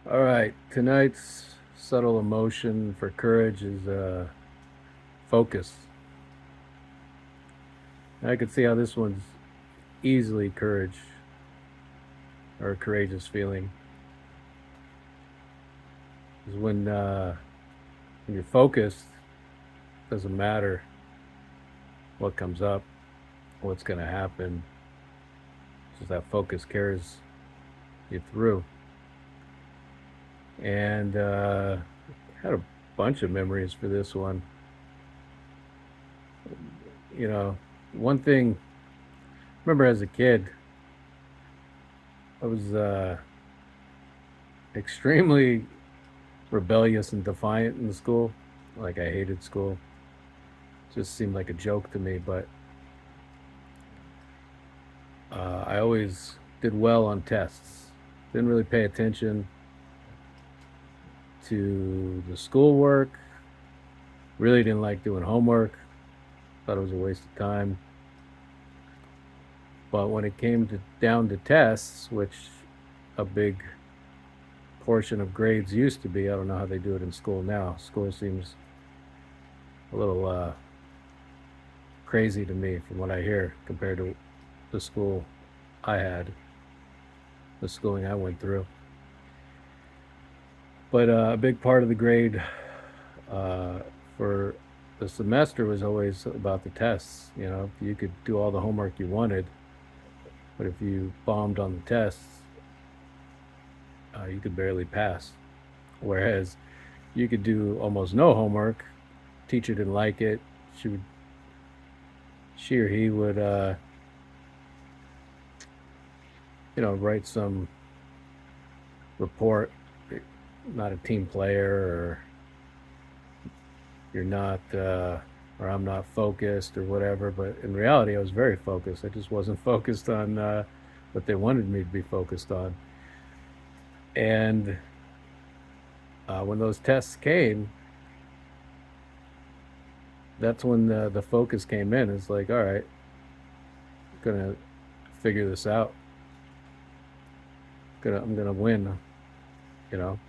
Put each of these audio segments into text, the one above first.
All right, tonight's subtle emotion for courage is focus. And I could see how this one's easily courage or a courageous feeling is when you're focused, doesn't matter what comes up, what's going to happen. Just that focus carries you through. And had a bunch of memories for this one. You know, one thing. Remember as a kid, I was extremely rebellious and defiant in school. Like I hated school. Just seemed like a joke to me. But I always did well on tests. Didn't really pay attention to the schoolwork. Really didn't like doing homework. Thought it was a waste of time. But when it came down to tests, which a big portion of grades used to be, I don't know how they do it in school now. School seems a little crazy to me from what I hear compared to the school I had, the schooling I went through. But a big part of the grade uh, for the semester was always about the tests. You know, you could do all the homework you wanted, but if you bombed on the tests, you could barely pass. Whereas you could do almost no homework, teacher didn't like it, she would, she or he would, write some report. Not a team player, or you're not, or I'm not focused, or whatever. But in reality, I was very focused. I just wasn't focused on what they wanted me to be focused on. And when those tests came, that's when the focus came in. It's like, all right, I'm gonna figure this out. I'm gonna win, you know.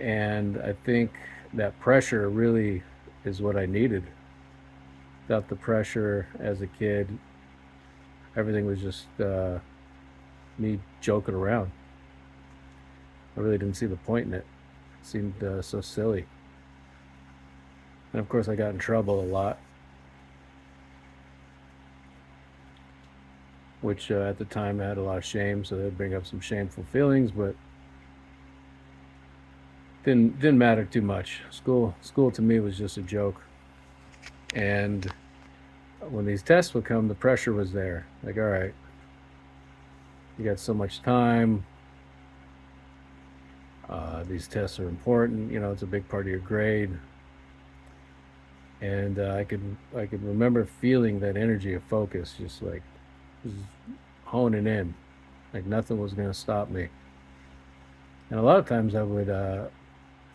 And I think that pressure really is what I needed. Without the pressure as a kid, everything was just me joking around. I really didn't see the point in it. It seemed so silly. And of course, I got in trouble a lot, which at the time I had a lot of shame, so they'd bring up some shameful feelings, but didn't matter too much. School to me was just a joke. And when these tests would come, the pressure was there. Like, all right, you got so much time. These tests are important. You know, it's a big part of your grade. And I could remember feeling that energy of focus, just like just honing in, like nothing was gonna stop me. And a lot of times I would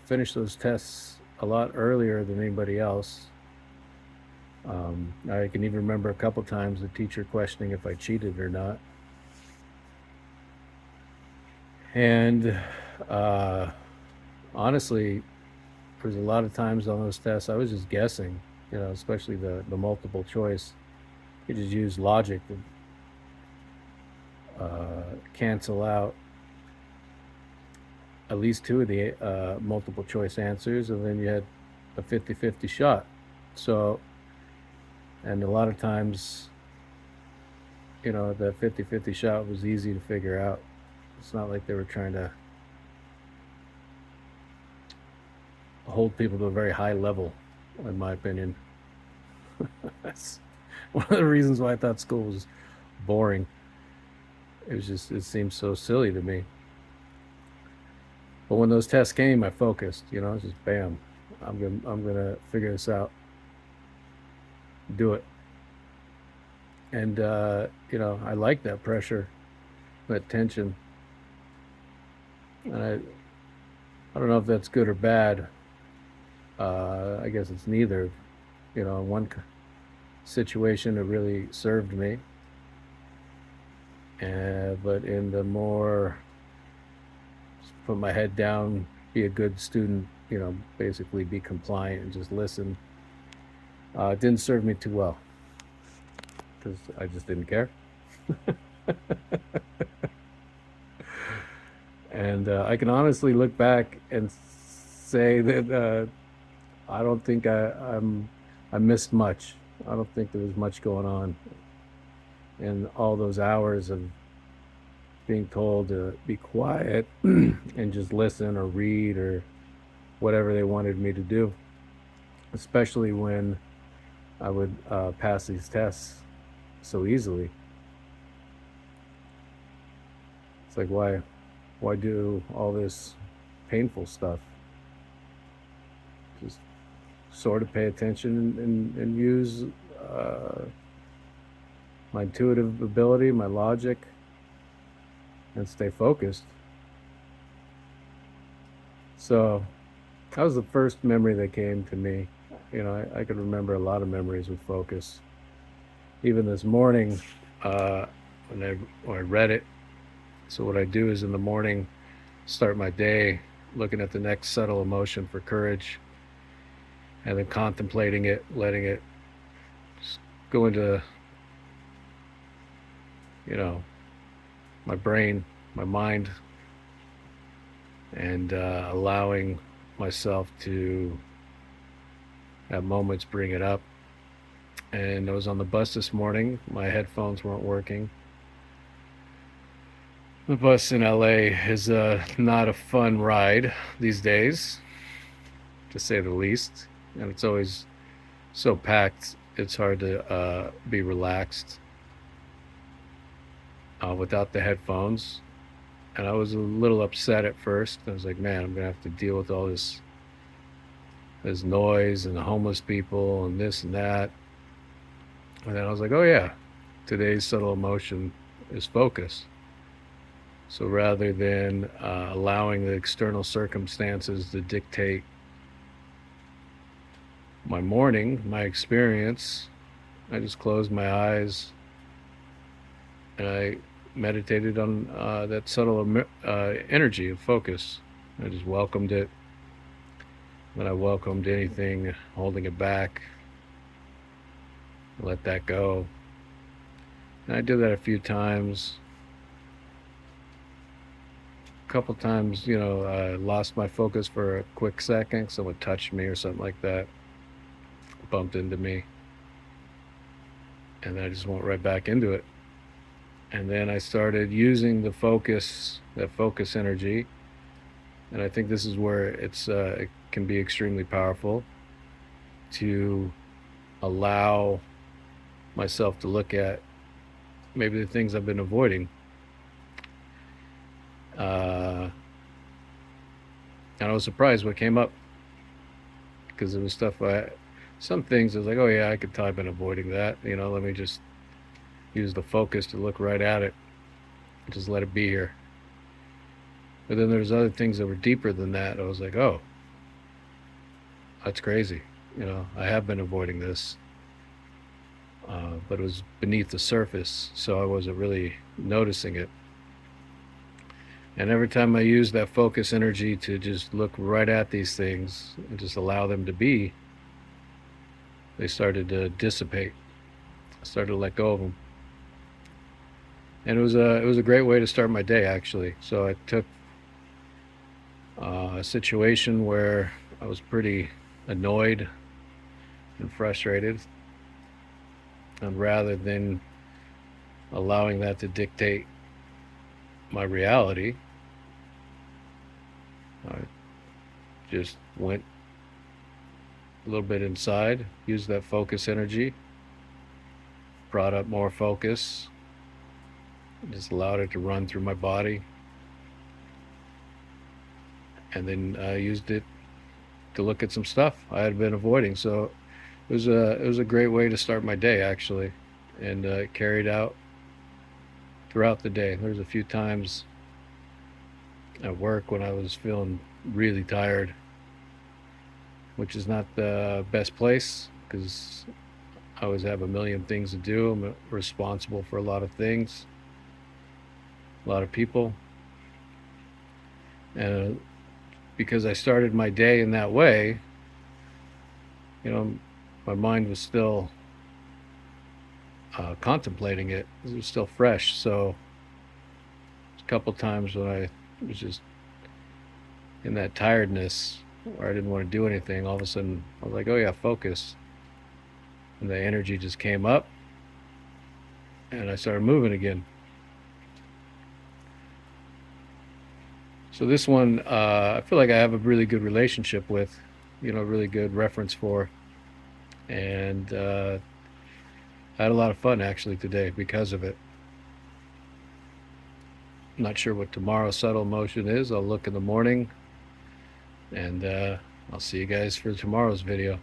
finish those tests a lot earlier than anybody else. I can even remember a couple times the teacher questioning if I cheated or not. And uh, honestly, there's a lot of times on those tests I was just guessing, especially the multiple choice. You just use logic to cancel out at least two of the multiple choice answers, and then you had a 50-50 shot. So, and a lot of times, the 50-50 shot was easy to figure out. It's not like they were trying to hold people to a very high level, in my opinion. That's one of the reasons why I thought school was boring. It seemed so silly to me. But when those tests came, I focused. It's just bam. I'm gonna figure this out. Do it. And I like that pressure, that tension. And I don't know if that's good or bad. I guess it's neither. In one situation, it really served me. But in the more put my head down, be a good student, basically be compliant and just listen. It didn't serve me too well because I just didn't care. And I can honestly look back and say that I don't think I missed much. I don't think there was much going on in all those hours of being told to be quiet and just listen or read or whatever they wanted me to do, especially when I would pass these tests so easily. It's like, why do all this painful stuff? Just sort of pay attention and use my intuitive ability, my logic, and stay focused. So that was the first memory that came to me. I could remember a lot of memories with focus. Even this morning, when I read it. So what I do is in the morning, start my day looking at the next subtle emotion for courage, and then contemplating it, letting it just go into, my brain, my mind, and allowing myself to at moments bring it up. And I was on the bus this morning. My headphones weren't working. The bus in LA is not a fun ride these days, to say the least. And it's always so packed, it's hard to be relaxed without the headphones. And I was a little upset at first. I was like, man, I'm going to have to deal with all this noise and the homeless people and this and that. And then I was like, oh yeah, today's subtle emotion is focus. So rather than allowing the external circumstances to dictate my morning, my experience, I just closed my eyes and I meditated on that subtle energy of focus. I just welcomed it. Then I welcomed anything holding it back. Let that go. And I did that a few times. A couple times, I lost my focus for a quick second. Someone touched me or something like that, bumped into me, and then I just went right back into it. And then I started using that focus energy, and I think this is where it can be extremely powerful to allow myself to look at maybe the things I've been avoiding. And I was surprised what came up, because it was some things I was like, oh yeah, I could tell I've been avoiding that. Let me just use the focus to look right at it and just let it be here. But then there's other things that were deeper than that. I was like, oh, that's crazy. I have been avoiding this, but it was beneath the surface, so I wasn't really noticing it. And every time I used that focus energy to just look right at these things and just allow them to be, they started to dissipate. I started to let go of them. And it was a great way to start my day, actually. So I took a situation where I was pretty annoyed and frustrated, and rather than allowing that to dictate my reality, I just went a little bit inside, used that focus energy, brought up more focus, just allowed it to run through my body, and then I used it to look at some stuff I had been avoiding. So it was a great way to start my day, actually, and it carried out throughout the day. There's a few times at work when I was feeling really tired, which is not the best place because I always have a million things to do. I'm responsible for a lot of things, a lot of people. And because I started my day in that way, you know, my mind was still contemplating it. It was still fresh. So a couple times when I was just in that tiredness where I didn't want to do anything, all of a sudden I was like, oh yeah, focus. And the energy just came up and I started moving again. So this one, I feel like I have a really good relationship with, really good reference for. And I had a lot of fun actually today because of it. Not sure what tomorrow's subtle motion is. I'll look in the morning, and I'll see you guys for tomorrow's video.